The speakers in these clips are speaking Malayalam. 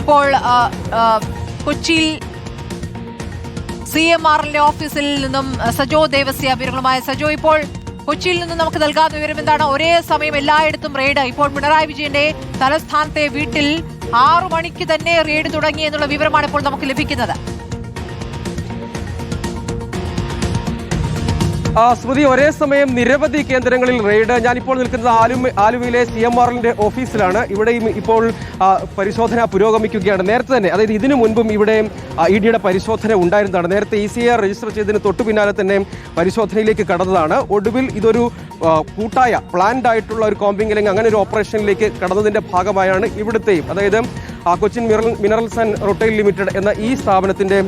ഇപ്പോൾ കൊച്ചിയിൽ CMRL ഓഫീസിൽ നിന്നും സജോ ദേവസ്യ വിവരങ്ങളുമായ സജോ, ഇപ്പോൾ കൊച്ചിയിൽ നിന്നും നമുക്ക് നൽകാത്ത വിവരം എന്താണ്? ഒരേ സമയം എല്ലായിടത്തും റെയ്ഡ്. ഇപ്പോൾ പിണറായി വിജയന്റെ തലസ്ഥാനത്തെ വീട്ടിൽ 6 മണിക്ക് തന്നെ റെയ്ഡ് തുടങ്ങി എന്നുള്ള വിവരമാണ് ഇപ്പോൾ നമുക്ക് ലഭിക്കുന്നത്. സ്മൃതി, ഒരേ സമയം നിരവധി കേന്ദ്രങ്ങളിൽ റെയ്ഡ്. ഞാനിപ്പോൾ നിൽക്കുന്നത് ആലുവയിലെ CMRL ഓഫീസിലാണ്. ഇവിടെയും ഇപ്പോൾ പരിശോധന പുരോഗമിക്കുകയാണ്. നേരത്തെ തന്നെ, അതായത് ഇതിനു മുൻപും ഇവിടെ EDയുടെ പരിശോധന ഉണ്ടായിരുന്നതാണ്. നേരത്തെ ECR രജിസ്റ്റർ ചെയ്തതിന് തൊട്ടു പിന്നാലെ തന്നെ പരിശോധനയിലേക്ക് കടന്നതാണ്. ഒടുവിൽ ഇതൊരു കൂട്ടായ പ്ലാൻഡ് ആയിട്ടുള്ള ഒരു കോമ്പിംഗ് അല്ലെങ്കിൽ അങ്ങനെ ഒരു ഓപ്പറേഷനിലേക്ക് കടന്നതിന്റെ ഭാഗമായാണ് ഇവിടുത്തെയും, അതായത് കൊച്ചിൻ മിനറൽസ് ആൻഡ് റൊട്ടൈൽ ലിമിറ്റഡ് എന്ന ഈ സ്ഥാപനത്തിന്റെ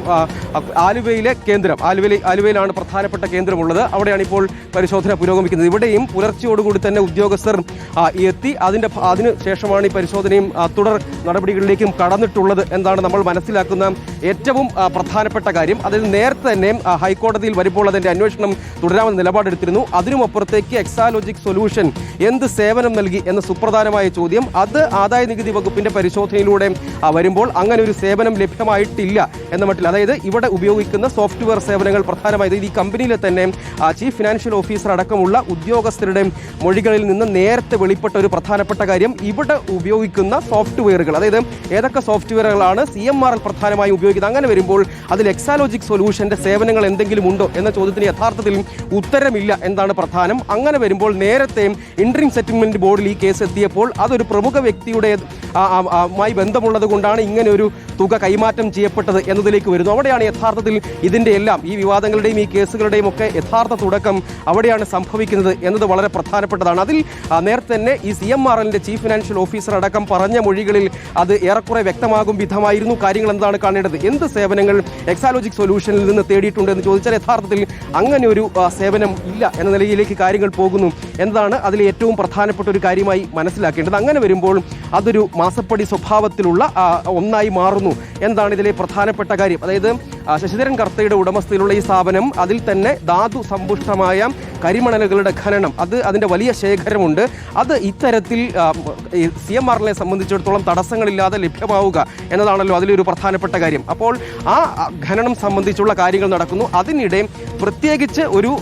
ആലുവയിലെ കേന്ദ്രം, ആലുവയിലാണ് പ്രധാനപ്പെട്ട കേന്ദ്രമുള്ളത്. അവിടെയാണ് ഇപ്പോൾ പരിശോധന പുരോഗമിക്കുന്നത്. ഇവിടെയും പുലർച്ചയോടുകൂടി തന്നെ ഉദ്യോഗസ്ഥർ എത്തി. അതിന് ശേഷമാണ് ഈ പരിശോധനയും തുടർ നടപടികളിലേക്കും കടന്നിട്ടുള്ളത് എന്നാണ് നമ്മൾ മനസ്സിലാക്കുന്ന ഏറ്റവും പ്രധാനപ്പെട്ട കാര്യം. അതായത് നേരത്തെ തന്നെ ഹൈക്കോടതിയിൽ വരുമ്പോൾ അതിന്റെ അന്വേഷണം തുടരാമെന്ന് നിലപാടെടുത്തിരുന്നു. അതിനുമപ്പുറത്തേക്ക് എക്സാലോജിക് സൊല്യൂഷൻ എന്ത് സേവനം നൽകി എന്ന സുപ്രധാനമായ ചോദ്യം, അത് ആദായ നികുതി വകുപ്പിന്റെ പരിശോധനയിലൂടെ വരുമ്പോൾ അങ്ങനെ ഒരു സേവനം ലഭ്യമായിട്ടില്ല എന്ന മട്ടിൽ, അതായത് ഇവിടെ ഉപയോഗിക്കുന്ന സോഫ്റ്റ്വെയർ സേവനങ്ങൾ പ്രധാനമായത് ഈ കമ്പനിയിലെ തന്നെ ചീഫ് ഫിനാൻഷ്യൽ ഓഫീസർ അടക്കമുള്ള ഉദ്യോഗസ്ഥരുടെ മൊഴികളിൽ നിന്ന് നേരത്തെ വെളിപ്പെട്ട ഒരു പ്രധാനപ്പെട്ട കാര്യം, ഇവിടെ ഉപയോഗിക്കുന്ന സോഫ്റ്റ്വെയറുകൾ, അതായത് ഏതൊക്കെ സോഫ്റ്റ്വെയറുകളാണ് CMRL പ്രധാനമായും ഉപയോഗിക്കുന്നത്. അങ്ങനെ വരുമ്പോൾ അതിൽ എക്സാലോജിക് സൊല്യൂഷന്റെ സേവനങ്ങൾ എന്തെങ്കിലും ഉണ്ടോ എന്ന ചോദ്യത്തിന് യഥാർത്ഥത്തിൽ ഉത്തരമില്ല എന്നാണ് പ്രധാനം. അങ്ങനെ വരുമ്പോൾ നേരത്തെ ഇൻട്രീം സെറ്റിൽമെന്റ് ബോർഡിൽ ഈ കേസ് എത്തിയപ്പോൾ അതൊരു പ്രമുഖ വ്യക്തിയുടെ ബന്ധമുള്ളത് കൊണ്ടാണ് ഇങ്ങനെ ഒരു തുക കൈമാറ്റം ചെയ്യപ്പെട്ടത് എന്നതിലേക്ക് വരുന്നു. അവിടെയാണ് യഥാർത്ഥത്തിൽ ഇതിന്റെ എല്ലാം, ഈ വിവാദങ്ങളുടെയും ഈ കേസുകളുടെയും ഒക്കെ യഥാർത്ഥ തുടക്കം അവിടെയാണ് സംഭവിക്കുന്നത് എന്നത് വളരെ പ്രധാനപ്പെട്ടതാണ്. അതിൽ നേരത്തെ തന്നെ ഈ CMRLന്റെ ചീഫ് ഫിനാൻഷ്യൽ ഓഫീസർ അടക്കം പറഞ്ഞ മൊഴികളിൽ അത് ഏറെക്കുറെ വ്യക്തമാകും വിധമായിരുന്നു. കാര്യങ്ങൾ എന്താണ് കാണേണ്ടത്, എന്ത് സേവനങ്ങൾ എക്സാലോജിക് സൊല്യൂഷനിൽ നിന്ന് തേടിയിട്ടുണ്ട് എന്ന് ചോദിച്ചാൽ യഥാർത്ഥത്തിൽ അങ്ങനെ ഒരു സേവനം ഇല്ല എന്ന നിലയിലേക്ക് കാര്യങ്ങൾ പോകുന്നു എന്നതാണ് അതിൽ ഏറ്റവും പ്രധാനപ്പെട്ട ഒരു കാര്യമായി മനസ്സിലാക്കേണ്ടത്. അങ്ങനെ വരുമ്പോൾ അതൊരു മാസപ്പടി സ്വഭാവത്തിലുള്ള ഒന്നായി മാറുന്നു എന്താണ് ഇതിലെ പ്രധാനപ്പെട്ട കാര്യം. അതായത് ശശിധരൻ കർത്തയുടെ ഉടമസ്ഥയിലുള്ള ഈ സ്ഥാപനം, അതിൽ തന്നെ ധാതു സമ്പുഷ്ടമായ കരിമണലുകളുടെ ഖനനം, അതിൻ്റെ വലിയ ശേഖരമുണ്ട്. അത് ഇത്തരത്തിൽ CMRLനെ സംബന്ധിച്ചിടത്തോളം തടസ്സങ്ങളില്ലാതെ ലഭ്യമാവുക എന്നതാണല്ലോ അതിലൊരു പ്രധാനപ്പെട്ട കാര്യം. അപ്പോൾ ആ ഖനനം സംബന്ധിച്ചുള്ള കാര്യങ്ങൾ നടക്കുന്നു. അതിനിടെ പ്രത്യേകിച്ച് ഒരു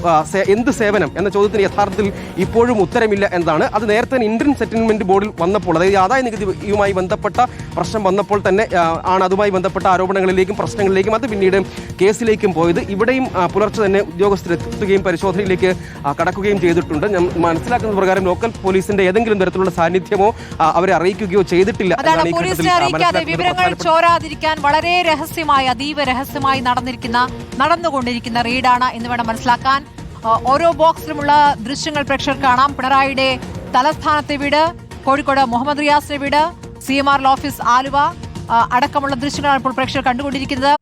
എന്ത് സേവനം എന്ന ചോദ്യത്തിന് യഥാർത്ഥത്തിൽ ഇപ്പോഴും ഉത്തരമില്ല എന്നതാണ്. അത് നേരത്തെ ഇൻട്രീം സെറ്റിൽമെന്റ് ബോർഡിൽ വന്നപ്പോൾ, അതായത് ആദായ നികുതിയുമായി ബന്ധപ്പെട്ട പ്രശ്നം വന്നപ്പോൾ തന്നെ ആണ് അതുമായി ബന്ധപ്പെട്ട ആരോപണങ്ങളിലേക്കും പ്രശ്നങ്ങളിലേക്കും അത് പിന്നീട് കേസിലേക്കും പോയത്. ഇവിടെയും പുലർച്ചെ തന്നെ ഉദ്യോഗസ്ഥരെത്തുകയും പരിശോധനയിലേക്ക് കടക്കുകയും ചെയ്തിട്ടുണ്ട്. ഞാൻ മനസ്സിലാക്കുന്ന പ്രകാരം ലോക്കൽ പോലീസിന്റെ ഏതെങ്കിലും തരത്തിലുള്ള സാന്നിധ്യമോ അവരെ അറിയിക്കുകയോ ചെയ്തിട്ടില്ല. വിവരങ്ങൾ ചോരാതിരിക്കാൻ വളരെ രഹസ്യമായി, അതീവ രഹസ്യമായി നടന്നുകൊണ്ടിരിക്കുന്ന റെയ്ഡാണ് എന്ന് വേണം മനസ്സിലാക്കാൻ. ഓരോ ബോക്സിലുമുള്ള ദൃശ്യങ്ങൾ പ്രേക്ഷകർ കാണാം. പിണറായിയുടെ തലസ്ഥാനത്തെ വീട്, കോഴിക്കോട് മുഹമ്മദ് റിയാസിന്റെ വീട്, CMRL ഓഫീസ് ആലുവ അടക്കമുള്ള ദൃശ്യങ്ങളാണ് ഇപ്പോൾ പ്രേക്ഷകർ കണ്ടുകൊണ്ടിരിക്കുന്നത്.